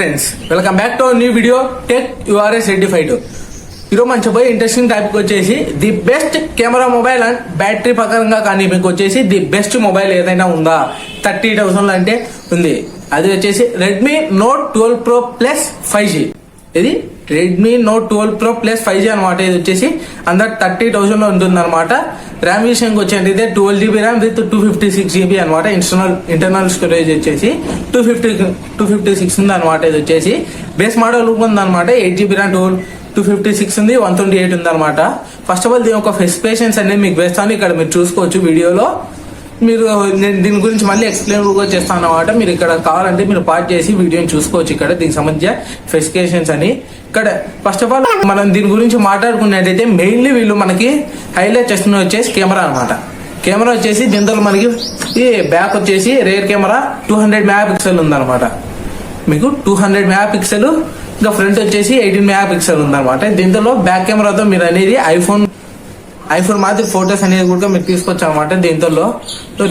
Friends, welcome back to new video tech URS certified. ఈరోజు మనం చెప్పే ఇంట్రెస్టింగ్ టాపిక్ వచ్చేసి the best camera mobile and battery పరంగా కానీ మీకు వచ్చేసి ది బెస్ట్ మొబైల్ ఏదైనా ఉందా 30,000 అంటే ఉంది. అది వచ్చేసి Redmi note 12 pro plus 5G. ఇది Redmi note 12 pro plus 5G అనమాట. ఇది వచ్చేసి అందరు 30,000 ఉంటుంది అనమాట. ర్యామ్ విషయంకి వచ్చేది 12GB ర్యామ్ విత్ 256GB అనమాట. ఇంటర్నల్ స్టోరేజ్ వచ్చేసి 256 ఉంది అనమాట. ఇది వచ్చేసి బేస్ మోడల్ ఉంది అనమాట. 8GB ర్యామ్ 256 ఉంది, 128 ఉంది అనమాట. ఫస్ట్ ఆఫ్ ఆల్ దీని ఒక స్పెసిఫికేషన్స్ అనేది మీకు వేస్తాను, ఇక్కడ మీరు చూసుకోవచ్చు వీడియోలో. మీరు నేను దీని గురించి మళ్ళీ ఎక్స్ప్లెయిన్ కూడా చేస్తాను అనమాట. మీరు ఇక్కడ కావాలంటే మీరు పాజ్ చేసి వీడియోని చూసుకోవచ్చు. ఇక్కడ దీనికి సంబంధించిన స్పెసిఫికేషన్స్ అని ఇక్కడ ఫస్ట్ ఆఫ్ ఆల్ మనం దీని గురించి మాట్లాడుకున్నట్టయితే మెయిన్లీ వీళ్ళు మనకి హైలైట్ చేస్తున్న వచ్చేసి కెమెరా అనమాట. కెమెరా వచ్చేసి దీంతో మనకి ఈ బ్యాక్ వచ్చేసి రేర్ కెమెరా 200 మెగాపిక్సెల్ ఉందన్నమాట. మీకు 200 మెగాపిక్సెల్, ఇంకా ఫ్రంట్ వచ్చేసి 18 మెగాపిక్సెల్ ఉందన్నమాట. దీంతో బ్యాక్ కెమెరాతో మీరు అనేది ఐఫోన్ మాదిరి ఫొటోస్ అనేది కూడా మీరు తీసుకోవచ్చు అనమాట. దీంతో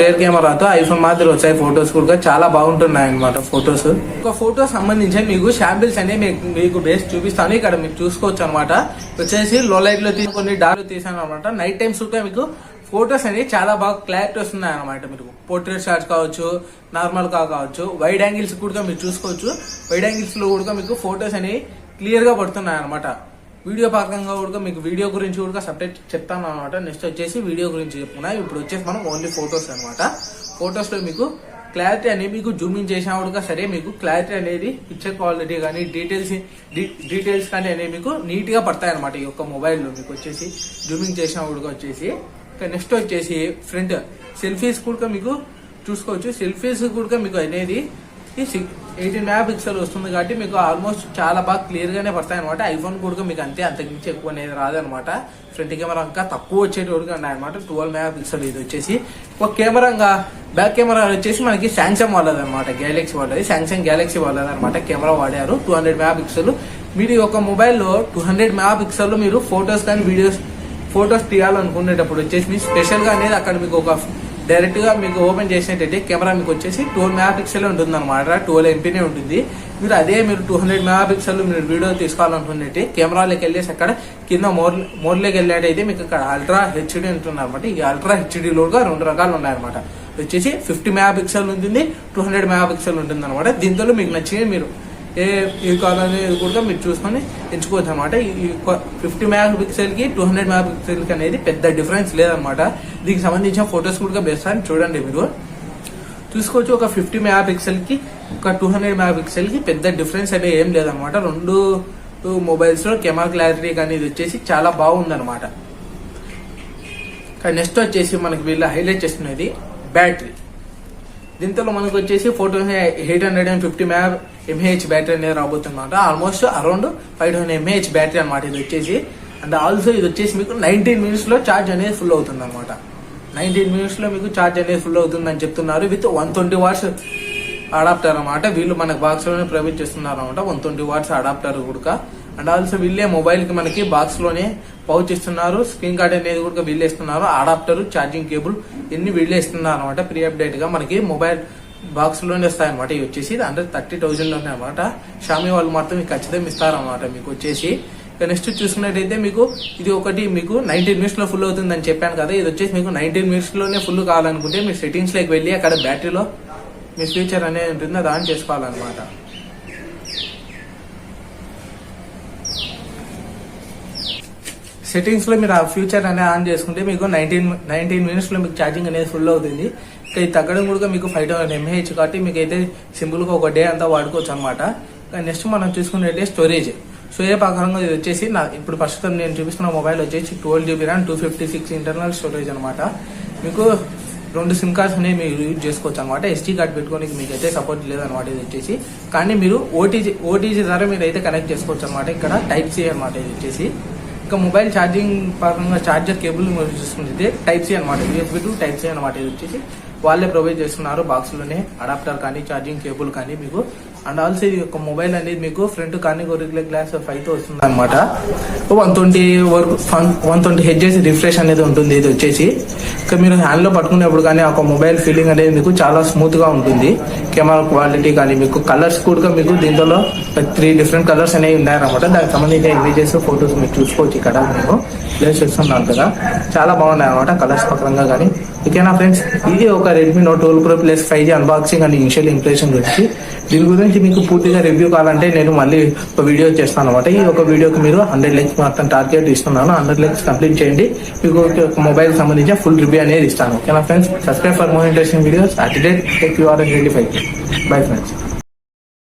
రేర్ కెమెరాతో ఐఫోన్ మాదిరి వచ్చాయి ఫొటోస్ కూడా చాలా బాగుంటున్నాయి అనమాట. ఫొటోస్ ఒక ఫోటో సంబంధించి మీకు శాంపిల్స్ అనేవి మీకు బేస్ చూపిస్తాను. ఇక్కడ మీరు చూసుకోవచ్చు అనమాట. వచ్చేసి లో లైట్ లో తీసుకొని డార్క్ తీసాను అనమాట. నైట్ టైమ్స్ కూడా మీకు ఫొటోస్ అనేవి చాలా బాగా క్లారిటీ వస్తున్నాయి అనమాట. మీరు పోర్ట్రేట్ షాట్స్ కావచ్చు, నార్మల్ కావచ్చు, వైడ్ యాంగిల్స్ కూడా మీరు చూసుకోవచ్చు. వైడ్ యాంగిల్స్ లో కూడా మీకు ఫొటోస్ అనేవి క్లియర్ గా పడుతున్నాయి అనమాట. వీడియో పరంగా కూడా మీకు వీడియో గురించి కూడా సపరేట్ చెప్తాను అనమాట. నెక్స్ట్ వచ్చేసి వీడియో గురించి చెప్పుకున్నా. ఇప్పుడు వచ్చేసి మనం ఓన్లీ ఫొటోస్ అనమాట. ఫొటోస్ లో మీకు క్లారిటీ అనేది మీకు జూమింగ్ చేసినా కూడా సరే మీకు క్లారిటీ అనేది పిక్చర్ క్వాలిటీ కానీ డీటెయిల్స్ కానీ అనేవి మీకు నీట్ గా పడతాయి అనమాట. ఈ యొక్క మొబైల్లో మీకు వచ్చేసి జూమింగ్ చేసినా కూడా వచ్చేసి. నెక్స్ట్ వచ్చేసి ఫ్రంట్ సెల్ఫీస్ కూడా మీకు చూసుకోవచ్చు. సెల్ఫీస్ కూడా మీకు అనేది 18 మెగాపిక్సెల్ వస్తుంది కాబట్టి మీకు ఆల్మోస్ట్ చాలా బాగా క్లియర్ గానే పడతాయి అనమాట. ఐఫోన్ కూడా మీకు అంతకుమించి ఎక్కువ అనేది రాదనమాట. ఫ్రంట్ కెమెరా ఇంకా తక్కువ వచ్చేటి వరకు ఉన్నాయన్నమాట. 12 మెగాపిక్సెల్ ఇది వచ్చేసి. ఒక కెమెరా బ్యాక్ కెమెరా వచ్చేసి మనకి సామ్సంగ్ వాళ్ళది అనమాట. గ్యాలక్సీ వాళ్ళది, సామ్సంగ్ గ్యాలక్సీ వాళ్ళది అనమాట. కెమెరా వాడారు 200 మెగాపిక్సెల్. మీరు ఒక మొబైల్లో 200 మెగాపిక్సెల్ మీరు ఫొటోస్ కానీ ఫొటోస్ తీయాలనుకునేటప్పుడు వచ్చేసి మీ స్పెషల్ గా అనేది అక్కడ మీకు ఒక డైరెక్ట్ గా మీకు ఓపెన్ చేసినట్టయితే కెమెరా మీకు వచ్చేసి 12 మెగాపిక్సెల్ ఉంటుంది అనమాట. 12 MP ఉంటుంది. మీరు 200 మెగాపిక్సెల్ మీరు వీడియో తీసుకోవాలనుకున్నట్టు కెమెరాలోకి వెళ్ళేసి అక్కడ కింద మోడ్లోకి వెళ్ళేటైతే మీకు ఇక్కడ అల్ట్రా హెచ్డి ఉంటుంది అనమాట. ఈ అల్ట్రా హెచ్డిలో కూడా 2 రకాలు ఉన్నాయన్నమాట. వచ్చేసి 50 మెగాపిక్సెల్ ఉంటుంది, 200 మెగాపిక్సెల్ ఉంటుంది అనమాట. దీంతో మీకు నచ్చింది మీరు ఏ కావాలనేది కూడా మీరు చూసుకొని ఎంచుకోవచ్చు అనమాట. ఈ 50 మెగాపిక్సెల్ కి 200 మెగాపిక్సెల్ కి అనేది పెద్ద డిఫరెన్స్ లేదనమాట. దీనికి సంబంధించిన ఫొటోస్ కూడా బెస్ట్ అని చూడండి మీరు చూసుకోవచ్చు. ఒక 50 మెగాపిక్సెల్ కి ఒక 200 మెగాపిక్సెల్ కి పెద్ద డిఫరెన్స్ అనేది ఏం లేదనమాట. రెండు మొబైల్స్ లో కెమెరా క్లారిటీ కానీ ఇది వచ్చేసి చాలా బాగుందనమాట. నెక్స్ట్ వచ్చేసి మనకి వీళ్ళు హైలైట్ చేస్తున్నది బ్యాటరీ. దీంతో మనకు వచ్చేసి 850 mAh బ్యాటరీ అనేది రాబోతుందన్నమాట. ఆల్మోస్ట్ అరౌండ్ 500 mAh బ్యాటరీ అనమాట ఇది వచ్చేసి. అండ్ ఆల్సో ఇది వచ్చేసి మీకు 19 minutes లో ఛార్జ్ అనేది ఫుల్ అవుతుంది అనమాట. 19 minutes లో మీకు ఛార్జ్ అనేది ఫుల్ అవుతుందని చెప్తున్నారు. విత్ 120 watts అడాప్టర్ అనమాట. వీళ్ళు మనకు బాక్స్ లోనే ప్రొవైడ్ చేస్తున్నారు అనమాట. 120 watts అడాప్టర్ కూడా. అండ్ ఆల్సో వీళ్ళే మొబైల్ కి మనకి బాక్స్ లోనే పౌచ్ ఇస్తున్నారు. స్క్రీన్ కార్డ్ అనేది కూడా వీళ్ళే ఇస్తున్నారు. అడాప్టర్, ఛార్జింగ్ కేబుల్ ఇన్ని వీళ్ళే ఇస్తున్నారు అనమాట. ప్రీ అప్డేట్ గా మనకి మొబైల్ బాక్స్ లోనే వస్తాయి అనమాట. ఇవి వచ్చేసి అంటే 30,000 లోనే అనమాట. షామీ వాళ్ళు మాత్రం మీకు ఖచ్చితంగా ఇస్తారనమాట. మీకు వచ్చేసి నెక్స్ట్ చూసుకున్నట్టయితే మీకు ఇది ఒకటి మీకు 19 minutes లో ఫుల్ అవుతుందని చెప్పాను కదా. ఇది వచ్చేసి మీకు 19 minutes లోనే ఫుల్ కావాలనుకుంటే మీరు సెట్టింగ్స్ లోకి వెళ్ళి అక్కడ బ్యాటరీలో మీ ఫీచర్ అనేది ఉంటుంది, దాన్ని చేసుకోవాలన్నమాట. సెట్టింగ్స్ లో మీరు ఆ ఫ్యూచర్ అనేది ఆన్ చేసుకుంటే మీకు 19 minutes లో మీకు ఛార్జింగ్ అనేది ఫుల్ అవుతుంది. ఇది తగ్గడం కూడా మీకు 500 mAh కాబట్టి మీకు అయితే సింపుల్ గా ఒక డే అంతా వాడుకోవచ్చు అనమాట. నెక్స్ట్ మనం చూసుకున్నట్టే స్టోరేజ్ ప్రకారంగా ఇది వచ్చేసి ఇప్పుడు ప్రస్తుతం నేను చూపిస్తున్న మొబైల్ వచ్చేసి 12GB ర్యామ్ 256 ఇంటర్నల్ స్టోరేజ్ అనమాట. మీకు 2 సిమ్ కార్డ్స్ అనేవి మీరు యూజ్ చేసుకోవచ్చు అనమాట. SD కార్డ్ పెట్టుకోనికి మీకు అయితే సపోర్ట్ లేదనమాట. ఇది వచ్చేసి కానీ మీరు ఓటీజీ ద్వారా మీరు అయితే కనెక్ట్ చేసుకోవచ్చు అనమాట. ఇక్కడ Type-C అనమాట. ఇది వచ్చేసి ఇంకా మొబైల్ ఛార్జింగ్ పరంగా ఛార్జర్ కేబుల్ చూసుకుంటే Type-C అనమాట. USB to Type-C అనమాట. ఇది వచ్చేసి వాళ్ళే ప్రొవైడ్ చేస్తున్నారు బాక్స్ లోనే అడాప్టర్ కానీ ఛార్జింగ్ కేబుల్ కానీ మీకు. అండ్ ఆల్సో ఇది ఒక మొబైల్ అనేది మీకు ఫ్రంట్ కానీ గొరిల్లా గ్లాస్ 5 తో వస్తుంది అనమాట. 120 Hz రిఫ్రెష్ అనేది ఉంటుంది ఇది వచ్చేసి. ఇక మీరు హ్యాండ్లో పట్టుకునేప్పుడు కానీ ఒక మొబైల్ ఫీలింగ్ అనేది మీకు చాలా స్మూత్గా ఉంటుంది. కెమెరా క్వాలిటీ కానీ మీకు కలర్స్ కూడా మీకు దీంట్లో 3 డిఫరెంట్ కలర్స్ అనేవి ఉన్నాయన్నమాట. దానికి సంబంధించిన ఇమేజెస్ ఫొటోస్ మీరు చూసుకోవచ్చు. ఇక్కడ నేను ప్లేస్ చేస్తున్నాను కదా, చాలా బాగున్నాయి అనమాట కలర్స్ పరంగా కానీ. ఓకేనా ఫ్రెండ్స్, ఇది ఒక Redmi note 12 Pro plus 5G unboxing and initial impression గురించి. దీని గురించి మీకు పూర్తిగా రివ్యూ కావాలంటే నేను మళ్ళీ ఒక వీడియో చేస్తాను అనమాట. ఈ ఒక వీడియోకి మీరు 100 లైక్స్ మాత్రం టార్గెట్ ఇస్తున్నాను. 100 లైక్స్ కంప్లీట్ చేయండి, మీకు ఒక మొబైల్ సంబంధించిన ఫుల్ రివ్యూ అనేది ఇస్తాను. ఓకేనా friends, subscribe for more interesting videos. At date tech URS 85. Bye friends.